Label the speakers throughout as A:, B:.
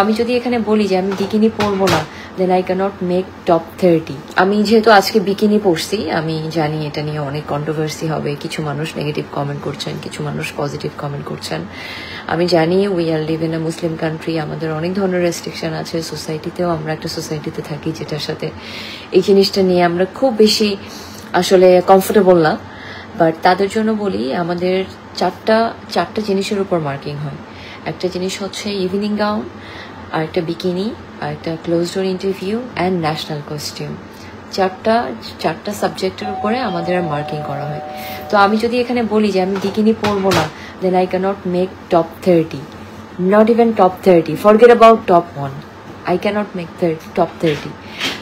A: আমি যদি এখানে বলি যে আমি বিকিনি পরবো না, then I can't make top 30। আমি যেহেতু আজকে বিকিনি পরছি, আমি জানি এটা নিয়ে অনেক কন্ট্রোভার্সি হবে, কিছু মানুষ নেগেটিভ কমেন্ট করছেন, কিছু মানুষ পজিটিভ কমেন্ট করছেন। আমি জানি we are live in a Muslim country, আমাদের অনেক ধরনের রেস্ট্রিকশন আছে, সোসাইটিতেও আমরা একটা সোসাইটিতে থাকি যেটার সাথে এই জিনিসটা নিয়ে আমরা খুব বেশি আসলে কমফোর্টেবল না। বাট তাদের জন্য বলি, আমাদের চারটা জিনিসের উপর মার্কিং হয়। একটা জিনিস হচ্ছে ইভিনিং গাউন, আর একটা বিকিনি, আর একটা close door interview and national costume. চারটা সাবজেক্টের উপরে আমাদের মার্কিং করা হয়। তো আমি যদি এখানে বলি যে আমি বিকিনি পরবো না, then I can't make top 30, not even top 30, forget about top 1, I can't make top 30।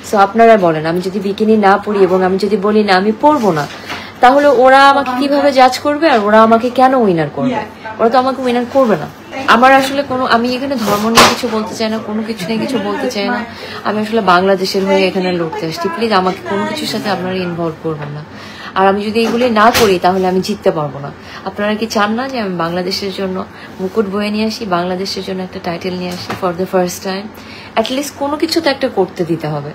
A: So আপনারা বলেন, আমি যদি বিকিনি না পরি এবং আমি যদি বলি না আমি পরবো না, তাহলে ওরা আমাকে কিভাবে জাজ করবে? আর ওরা আমাকে কেন উইনার করবে? ওরা তো আমাকে উইনার করবে না। আমার আসলে আমি এখানে ধর্ম নিয়ে কিছু বলতে চাই না, কোনো কিছু নিয়ে কিছু বলতে চাই না। আমি আসলে বাংলাদেশের হয়ে এখানে লড়তে আসছি। প্লিজ আমাকে কোনো কিছুর সাথে আপনারা ইনভলভ করবেন না। আর আমি যদি এগুলি না করি তাহলে আমি জিততে পারবো না। আপনারা কি চান না যে আমি বাংলাদেশের জন্য মুকুট বয়ে নিয়ে আসি, বাংলাদেশের জন্য একটা টাইটেল নিয়ে আসি for the first time? At least কোনো কিছু তো একটা করতে দিতে হবে।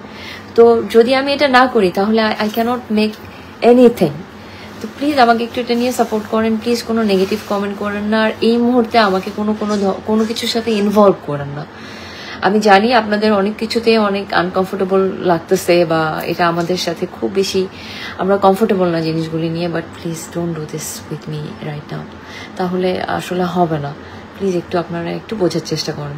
A: তো যদি আমি এটা না করি তাহলে আই ক্যানট মেক এনিথিং। তো প্লিজ আমাকে একটু এটা নিয়ে সাপোর্ট করেন, প্লিজ কোনো নেগেটিভ কমেন্ট করেন না। আর এই মুহূর্তে আমাকে কোনো কিছুর সাথে ইনভলভ করেন না। আমি জানি আপনাদের অনেক কিছুতে অনেক আনকমফোর্টেবল লাগতেছে, বা এটা আমাদের সাথে খুব বেশি আমরা কমফোর্টেবল না জিনিসগুলি নিয়ে, but please don't do this with me right now. তাহলে আসলে হবে না। প্লিজ একটু আপনারা একটু বোঝার চেষ্টা করেন।